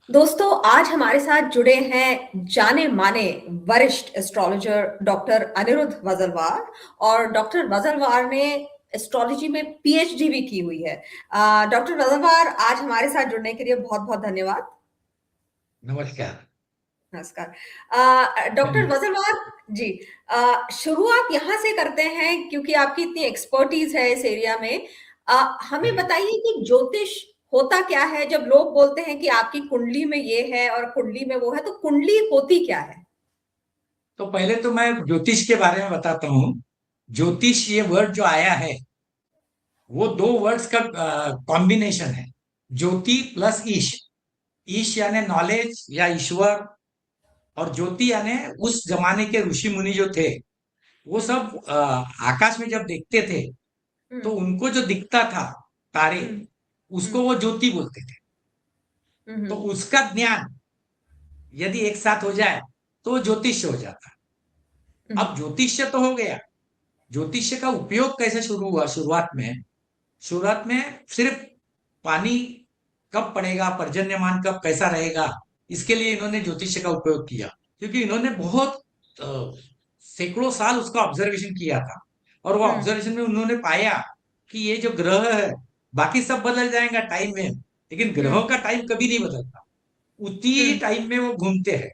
दोस्तों आज हमारे साथ जुड़े हैं जाने माने वरिष्ठ एस्ट्रोलॉजर डॉक्टर अनिरुद्ध वजलवार। और डॉक्टर वजलवार ने एस्ट्रोलॉजी में पीएचडी भी की हुई है। डॉक्टर वजलवार, आज हमारे साथ जुड़ने के लिए बहुत बहुत धन्यवाद। नमस्कार। नमस्कार। डॉक्टर धन्यवाद। वजलवार जी, शुरुआत यहाँ से करते हैं क्योंकि आपकी इतनी एक्सपर्टीज है इस एरिया में। हमें जी। बताइए कि ज्योतिष होता क्या है। जब लोग बोलते हैं कि आपकी कुंडली में ये है और कुंडली में वो है, तो कुंडली होती क्या है? तो पहले तो मैं ज्योतिष के बारे में बताता हूँ। ज्योतिष ये वर्ड जो आया है वो दो वर्ड्स का कॉम्बिनेशन है। ज्योति प्लस ईश। ईश यानी नॉलेज या ईश्वर, और ज्योति यानी उस जमाने के ऋषि मुनि जो थे वो हम्म। सब आकाश में जब देखते थे तो हम्म। उनको जो दिखता था तारे, हम्म। उसको हम्म। वो ज्योति बोलते थे। तो हम्म। उसका ज्ञान यदि एक साथ हो जाए तो वो ज्योतिष हो जाता। हम्म। अब ज्योतिष्य तो हो गया। ज्योतिष्य का उपयोग कैसे शुरू हुआ? शुरुआत में सिर्फ पानी कब पड़ेगा, पर्जन्यमान कब कैसा रहेगा, इसके लिए इन्होंने ज्योतिष्य का उपयोग किया। क्योंकि इन्होंने बहुत सैकड़ों साल उसका ऑब्जर्वेशन किया था। और वो हम्म। ऑब्जर्वेशन में उन्होंने पाया कि ये जो ग्रह है, बाकी सब बदल जाएगा टाइम में, लेकिन ग्रहों हम्म। का टाइम कभी नहीं बदलता। उतनी ही हम्म। टाइम में वो घूमते हैं।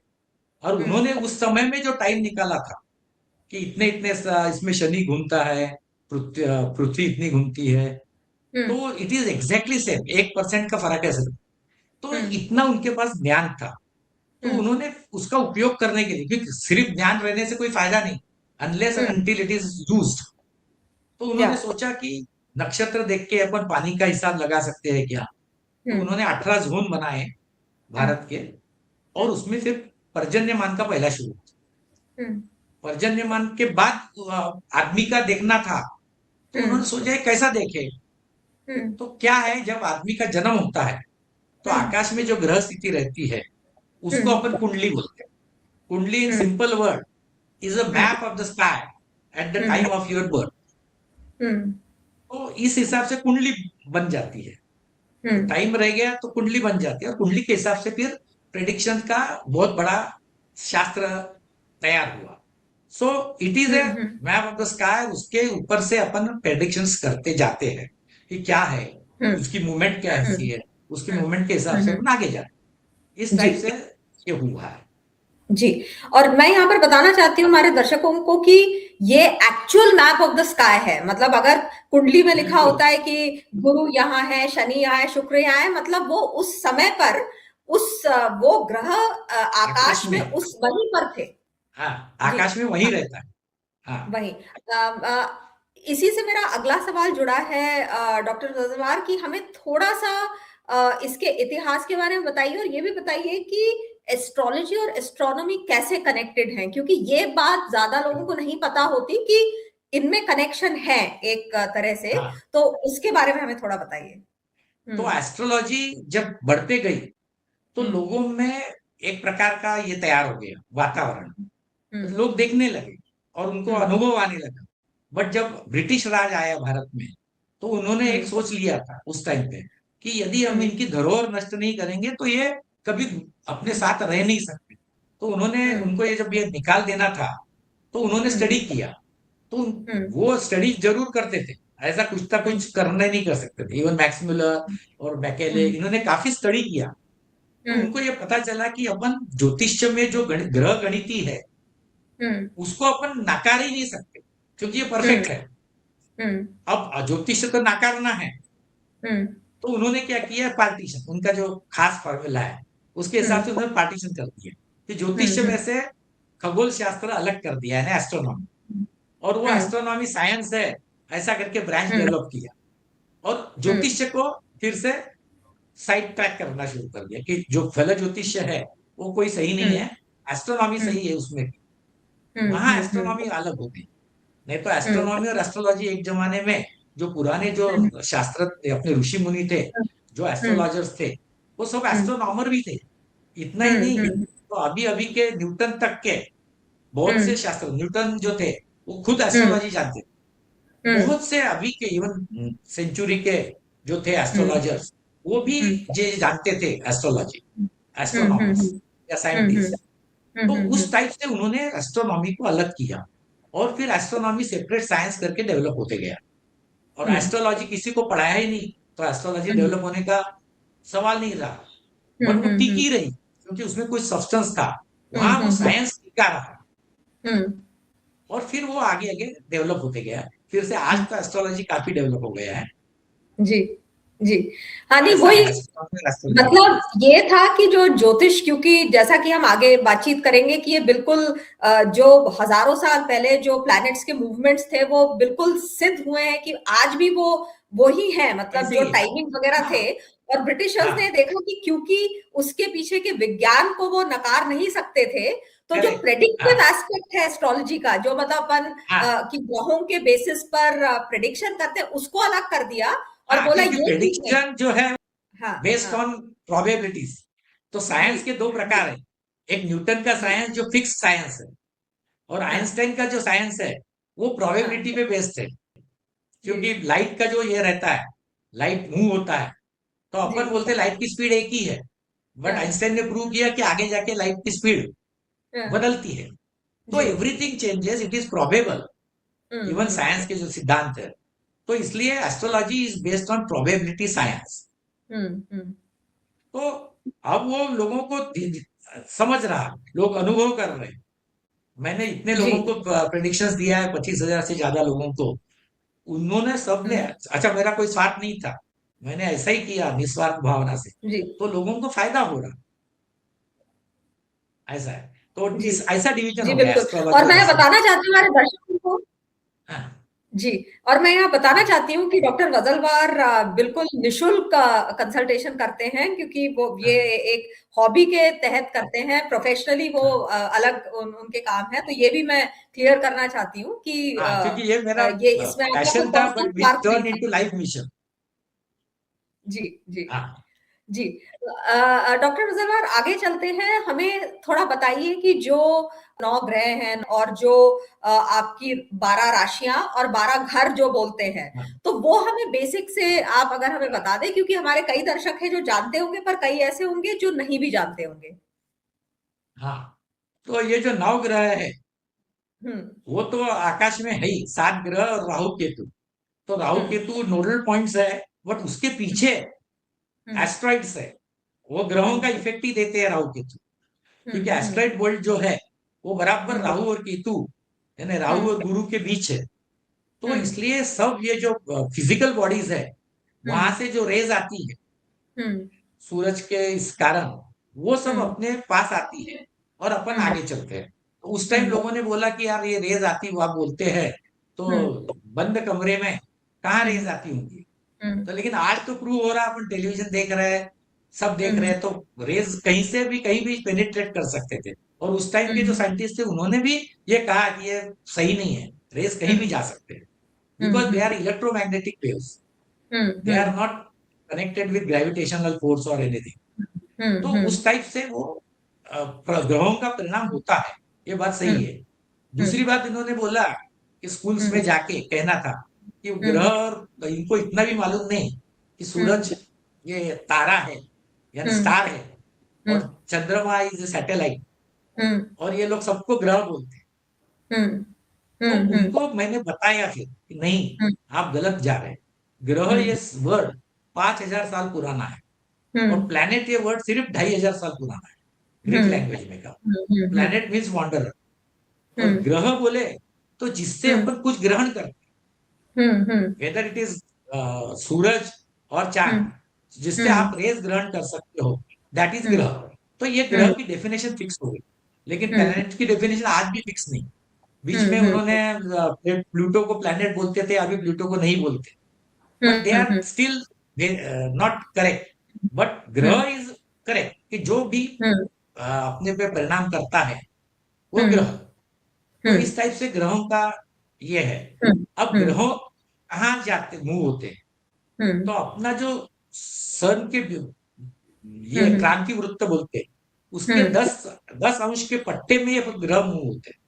और हम्म। उन्होंने उस समय में जो टाइम निकाला था कि इतने इतने इसमें शनि घूमता है, पृथ्वी इतनी घूमती है, हम्म। तो इट इज एग्जैक्टली सेम, 1% का फर्क है सिर्फ। तो हम्म। इतना उनके पास ज्ञान था। तो हम्म। उन्होंने उसका उपयोग करने के लिए, क्योंकि सिर्फ ज्ञान रहने से कोई फायदा नहीं unless and hmm. Until it is used. तो या। उन्होंने सोचा कि नक्षत्र देख के अपन पानी का हिसाब लगा सकते हैं क्या। तो हम्म। उन्होंने 18 जोन बनाए हम्म। भारत के, और उसमें फिर पर्जन्यमान का पहला शुरू। हम्म। पर्जन्यमान के बाद आदमी का देखना था। तो उन्होंने हम्म। सोचा ये कैसा देखे। हम्म। तो क्या है, जब आदमी का जन्म होता है तो हम्म। आकाश में जो ग्रह स्थिति रहती है उसको हम्म। अपन कुंडली बोलते हैं। Kundli in hmm. Simple word is a hmm. Map of the sky at the hmm. Time of your birth. Hmm. तो इस हिसाब से कुंडली बन जाती है। तो हम्म। टाइम रह गया तो कुंडली बन जाती है, और कुंडली के हिसाब से फिर प्रेडिक्शन का बहुत बड़ा शास्त्र तैयार हुआ। So it is a hmm. Map of the sky. उसके ऊपर से अपन प्रेडिक्शंस करते जाते हैं कि क्या है, हम्म। उसकी मूवमेंट कैसी हम्म। है, उसकी मूवमेंट के हिसाब से हम्म। अपन आगे जाते हैं। इस जी। टाइप से ये हुआ है। जी। और मैं यहाँ पर बताना चाहती हूँ हमारे दर्शकों को कि ये actual map of the sky है। मतलब अगर कुंडली में लिखा बिल्कुल। होता है कि गुरु यहाँ है, शनि यहाँ है, शुक्र यहाँ है, मतलब वो उस समय पर वो ग्रह आकाश आकाश में में। उस वहीं पर थे। हाँ, जी। आकाश में वही रहता है। हाँ। वही। इसी से मेरा अगला सवाल जुड़ा है डॉक्टर जजवार, कि हमें थोड़ा सा इसके इतिहास के बारे में बताइए, और ये भी बताइए कि एस्ट्रोलॉजी और एस्ट्रोनॉमी कैसे कनेक्टेड हैं, क्योंकि ये बात ज्यादा लोगों को नहीं पता होती कि इनमें कनेक्शन है एक तरह से। हाँ, तो उसके बारे में हमें थोड़ा बताइए। तो हम्म। एस्ट्रोलॉजी जब बढ़ते गई तो हम्म। लोगों में एक प्रकार का ये तैयार हो गया वातावरण। हम्म। लोग देखने लगे और उनको हम्म। अनुभव आने लगा। बट जब ब्रिटिश राज आया भारत में तो उन्होंने एक हम्म। सोच लिया था उस टाइम पे कि यदि हम हम्म। इनकी धरोहर नष्ट नहीं करेंगे तो ये कभी अपने साथ रह नहीं सकते। तो उन्होंने हम्म। उनको ये जब ये निकाल देना था तो उन्होंने हम्म। स्टडी किया। तो हम्म। वो स्टडी जरूर करते थे, ऐसा कुछ ना हम्म। कुछ करना नहीं कर सकते थे। इवन मैक्स मुलर और मैकेले, हम्म। इन्होंने काफी स्टडी किया। तो हम्म। उनको ये पता चला कि अपन ज्योतिष्य में जो ग्रह गणिती है हम्म। उसको अपन नकार ही नहीं सकते, क्योंकि ये हम्म। परफेक्ट है। हम्म। अब ज्योतिष तो नकारना है। हम्म। तो उन्होंने क्या किया, पार्टीशन, उनका जो खास फॉर्मूला है उसके हिसाब से हम्म। उन्होंने पार्टीशन कर दिया कि ज्योतिष हम्म। में से खगोल शास्त्र अलग कर दिया है, एस्ट्रोनॉमी। और वो हम्म। एस्ट्रोनॉमी साइंस है, ऐसा करके ब्रांच हम्म। डेवलप किया। और हम्म। ज्योतिष को फिर से साइड ट्रैक करना शुरू कर दिया कि जो फल ज्योतिष है वो कोई सही नहीं हम्म। है, एस्ट्रोनॉमी हम्म। सही है उसमें। हम्म। वहां हम्म। एस्ट्रोनॉमी अलग हो गई। नहीं तो हम्म। एस्ट्रोनॉमी और एस्ट्रोलॉजी एक जमाने में, जो पुराने जो शास्त्र अपने ऋषि मुनि थे, जो हम्म। एस्ट्रोलॉजर्स थे, वो सब हम्म। एस्ट्रोनॉमर भी थे। इतना ही हम्म। नहीं, हम्म। तो अभी अभी के न्यूटन तक के बहुत से हम्म। शास्त्र, न्यूटन जो थे वो खुद हम्म। एस्ट्रोलॉजी जानते थे। हम्म। बहुत से अभी के इवन सेंचुरी के जो थे हम्म। एस्ट्रोलॉजर्स, वो भी हम्म। ये जानते थे एस्ट्रोलॉजी। एस्ट्रोनॉमर्स हम्म या हम्म साइंटिस्ट। तो उस टाइप से उन्होंने एस्ट्रोनॉमी को अलग किया, और फिर एस्ट्रोनॉमी सेपरेट साइंस करके डेवलप होते गया, और एस्ट्रोलॉजी किसी को पढ़ाया ही नहीं, तो एस्ट्रोलॉजी डेवलप होने का सवाल नहीं रहा। बट वो टिकी रही क्योंकि उसमें कुछ सब्सटेंस था, वहां वो साइंस टिका रहा, हम्म और फिर वो आगे आगे डेवलप होते गया। फिर से आज तो एस्ट्रोलॉजी काफी डेवलप हो गया है। जी जी। हाँ नहीं ऐसा वही, है एस्ट्रोलॉजी का। मतलब ये था कि जो ज्योतिष, क्योंकि जैसा कि हम आगे बातचीत करेंगे कि ये बिल्कुल जो हजारों साल पहले जो प्लैनेट्स के मूवमेंट्स थे वो बिल्कुल सिद्ध हुए हैं कि आज भी वो ही है, मतलब ऐसे जो ही है। टाइमिंग वगैरह थे। हाँ और ब्रिटिशर्स ने हाँ। देखा कि क्योंकि उसके पीछे के विज्ञान को वो नकार नहीं सकते थे, तो जो करेक्ट। हाँ प्रेडिक्टिव एस्पेक्ट है एस्ट्रोलॉजी का, जो मतलब अपन हाँ कि ग्रहों के बेसिस पर प्रेडिक्शन करते हैं, उसको अलग कर दिया और हाँ, बोला क्योंकि ये ठीक है। प्रेडिक्शन जो है हाँ बेस्ड हाँ। On probabilities. तो जी साइंस के दो प्रकार है, एक न्यूटन का जी। साइंस जो फिक्स साइंस है, और हाँ आइंस्टाइन का जो साइंस है वो हाँ। प्रोबेबिलिटी पे बेस्ड है। जी क्योंकि लाइट का जो ये रहता है, लाइट मूव होता है, तो जी। अपन बोलते हैं लाइट की स्पीड एक ही है, बट हाँ आइंस्टाइन ने प्रूव किया कि आगे जाके लाइट की स्पीड हाँ। बदलती है। तो जी। Everything changes, it is probable. Even hmm science के जो सिद्धांत है, तो इसलिए astrology is based on probability science. Hmm. तो अब वो लोगों को समझ रहा, लोग अनुभव कर रहे हैं। मैंने इतने जी। लोगों को प्रेडिक्शंस दिया है, 25,000 से ज्यादा लोगों को, उन्होंने सबने, हम्म। अच्छा मेरा कोई स्वार्थ नहीं था, मैंने ऐसा ही किया निस्वार्थ भावना से, जी तो लोगों को फायदा हो रहा। ऐसा है। तो जी। इस ऐसा डिवीजन जी हो गया बिल्कुल। एस्ट्रोलॉजी और और मैं एस्ट्रोनॉमी। बताना चाहती हूँ हमारे दर्शकों को, हाँ जी, और मैं यहाँ बताना चाहती हूँ कि डॉक्टर वजलवार बिल्कुल निशुल्क कंसल्टेशन करते हैं, क्योंकि वो ये हाँ एक हॉबी के तहत करते हैं, प्रोफेशनली वो हाँ अलग उनके काम है। तो ये भी मैं क्लियर करना चाहती हूँ कि हाँ, क्योंकि ये मेरा ये इसमें आपका कोई पैशन था, पर्सनल बट विच स्वार्थ नहीं टर्न था। Into life mission. जी जी हाँ जी। डॉक्टर मुजफ्फर आगे चलते हैं, हमें थोड़ा बताइए कि जो 9 ग्रह हैं और जो आपकी 12 राशियां और 12 घर जो बोलते हैं, हाँ तो वो हमें बेसिक से आप अगर हमें बता दें, क्योंकि हमारे कई दर्शक हैं जो जानते होंगे पर कई ऐसे होंगे जो नहीं भी जानते होंगे। हाँ। तो ये जो 9 ग्रह है, हम्म वो तो आकाश में है ही, 7 ग्रह और राहु केतु। तो राहु हम्म केतु नोडल पॉइंट्स है, बट उसके पीछे हम्म एस्ट्रॉइड्स है, वो ग्रहों का हम्म इफेक्ट ही देते हैं राहु केतु। क्योंकि हम्म एस्ट्रॉइड बेल्ट जो है वो बराबर हम्म राहु और केतु, यानी राहु हम्म और गुरु के बीच है। तो हम्म इसलिए सब ये जो फिजिकल बॉडीज है, वहां हम्म से जो रेज आती है हम्म सूरज के इस कारण, वो सब हम्म अपने पास आती है, और अपन हम्म आगे चलते हैं। तो उस टाइम हम्म लोगों ने बोला कि यार ये रेज आती, वो आप बोलते हैं, तो हम्म बंद कमरे में कहाँ रेज हम्म आती होंगी। हम्म तो लेकिन आज तो प्रूव हो रहा है, अपन टेलीविजन देख रहे हैं, सब देख रहे हम्म हैं, तो रेज कहीं भी पेनिट्रेट कर सकते थे। और उस टाइम के जो हम्म साइंटिस्ट थे उन्होंने भी ये कहा कि ये सही नहीं है, रेज कहीं भी हम्म जा सकते हैं, because they hmm are electromagnetic waves, they are hmm not connected with gravitational force और एनीथिंग। तो हम्म उस टाइप से वो ग्रहों का परिणाम होता है, ये बात सही हम्म है। दूसरी बात इन्होंने बोला कि स्कूल्स में हम्म जाके कहना था कि ग्रह, हम्म और इनको इतना भी मालूम नहीं कि हम्म सूरज ये तारा है, यानी हम्म स्टार है, और हम्म चंद्रमा इज सैटेलाइट, हम्म और ये लोग सबको ग्रह बोलते हैं। हम्म तो हम्म उनको मैंने बताया फिर कि नहीं, आप गलत जा रहे हैं। ग्रह ये हम्म वर्ड 5,000 साल पुराना है, और हम्म प्लेनेट ये वर्ड सिर्फ 2,500 साल पुराना है, ग्रीक हम्म लैंग्वेज में का। हम्म प्लेनेट मीन्स वॉन्डरर, और हम्म ग्रह बोले तो जिससे अपन कुछ ग्रहण करते, हम्म वेदर इट इज सूरज और चांद, जिससे हम्म आप रेज ग्रहण कर सकते हो, दैट इज हम्म ग्रह। तो ये ग्रह हम्म की डेफिनेशन फिक्स हो गई, लेकिन हम्म प्लेनेट की डेफिनेशन आज भी फिक्स नहीं। बीच में हम्म उन्होंने प्लूटो को प्लेनेट बोलते थे, अभी प्लूटो को नहीं बोलते, but they are hmm still not correct. But hmm graha is correct, कि जो भी हम्म अपने पे परिणाम करता है वो हम्म ग्रह। तो हम्म इस टाइप से ग्रहों का ये है। अब हम्म ग्रहों कहाँ जाते मूव होते हैं, तो हम्म अपना जो सन के ये हम्म क्रांति वृत्त बोलते हैं, उसके हम्म 10 अंश के पट्टे में ये ग्रह मूव होते हैं,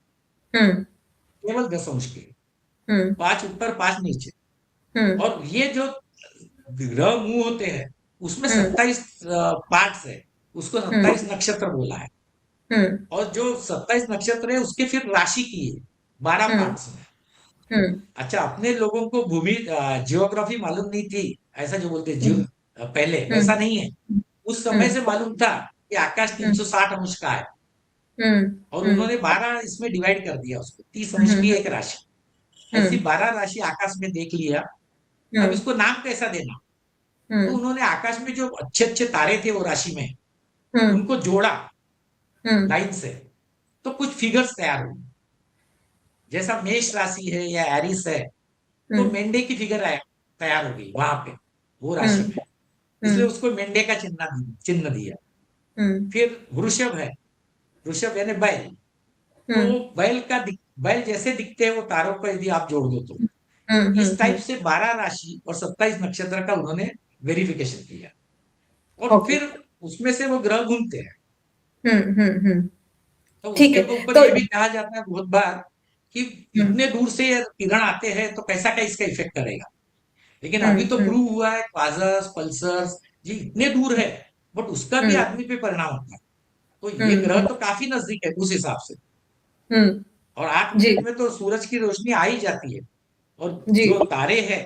हम्म केवल 10 अंश के, हम्म 5 ऊपर 5 नीचे। हम्म और ये जो ग्रह मूव होते हैं उसमें हम्म 27 पार्ट्स है, उसको हम्म 27 नक्षत्र बोला है। हम्म और जो 27 नक्षत्र है उसके फिर राशि की है 12 हम्म पार्ट्स में। हम्म अच्छा, अपने लोगों को भूमि जियोग्राफी मालूम नहीं थी, ऐसा जो बोलते हम्म पहले हम्म वैसा नहीं है। उस समय हम्म से मालूम था कि आकाश हम्म 360 अंश का है। हम्म और हम्म उन्होंने 12 इसमें डिवाइड कर दिया उसको, 30 अंश की हम्म एक राशि। ऐसी हम्म 12 राशि आकाश में देख लिया। अब हम्म इसको नाम कैसा देना? तो हम्म उन्होंने आकाश में जो अच्छे अच्छे तारे थे वो राशि में, हम्म उनको जोड़ा हम्म लाइन से, तो कुछ फिगर्स तैयार हुए। जैसा मेष राशि है या एरिस है, तो हम्म मेंढे की फिगर तैयार हो गई वहां पे, वो राशि हम्म में। इसलिए हम्म उसको मेंढे का चिन्ह दिया। हम्म फिर वृषभ है, वृषभ यानी बैल। तो हम्म बैल जैसे दिखते हैं वो तारों को यदि आप जोड़ दो तो इस टाइप हम्म से 12 राशि और 27 नक्षत्र का उन्होंने वेरिफिकेशन किया। और ओके। फिर उसमें से वो ग्रह घूमते हैं। हम्म। तो ठीक उसके है। ऊपर तो ये भी कहा जाता है बहुत बार कि हम्म इतने दूर से किरण आते हैं तो कैसा क्या इसका इफेक्ट करेगा। लेकिन अभी तो हम्म प्रूव हुआ है, क्वाजर्स पल्सर्स जी इतने दूर है, बट उसका भी हम्म आदमी पे परिणाम होता है। तो ये हम्म ग्रह हम्म तो काफी नजदीक है उस हिसाब से। हम्म, और 8 मिनट जी में तो सूरज की रोशनी आ ही जाती है। और जी। जो तारे हैं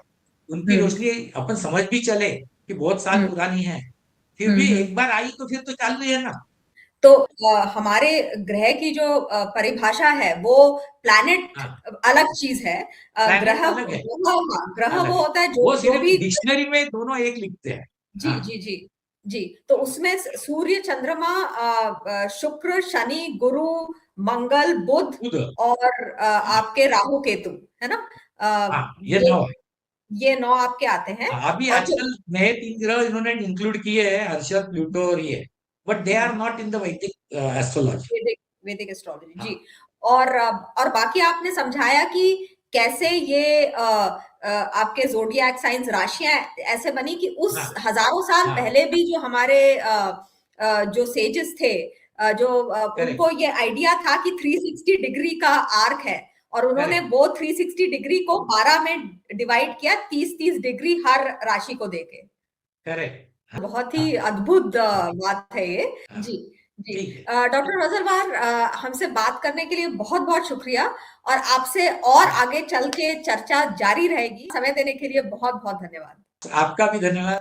उनकी हम्म रोशनी अपन समझ भी चले कि बहुत साल हम्म पुरानी है, फिर भी एक हम्म। बार आई तो फिर तो चालू ही है ना। तो हमारे ग्रह की जो परिभाषा है वो प्लैनेट हाँ, अलग चीज है। प्लैनेट ग्रह अलग है, ग्रह अलग वो है। होता है जो वो जो सिर्फ भी। डिक्शनरी में दोनों एक लिखते हैं। जी हाँ, जी जी जी। तो उसमें सूर्य चंद्रमा शुक्र शनि गुरु मंगल बुध खुद। और हाँ, आपके राहु केतु है ना। हाँ, ये ये 9 है। ये नौ आपके आते हैं। अभी और जो आजकल नए 3 ग्रह इन्होंने इंक्लूड किए हैं, हर्षद प्लूटो और ये, but they are hmm, not in the Vedic astrology. Vedic Vedic astrology जी। हाँ, और बाकी आपने समझाया कि कैसे ये आपके जोडियाक साइंस राशियां ऐसे बनी कि हाँ, उस हजारों साल हाँ, पहले भी जो हमारे जो सेजेस थे, जो करेक्ट, उनको ये आइडिया था कि 360 डिग्री का आर्क है। और उन्होंने करेक्ट, वो 360 डिग्री को 12 में डिवाइड किया, 30-30 डिग्री हर राशि को देके। करेक्ट। हाँ, बहुत हाँ, ही अद्भुत हाँ, बात है ये। हाँ, जी, जी। ठीक है। डॉक्टर नज़रवार, हमसे बात करने के लिए बहुत-बहुत शुक्रिया और आपसे और हाँ, आगे चल के चर्चा जारी रहेगी। समय देने के लिए बहुत-बहुत धन्यवाद। आपका भी धन्यवाद।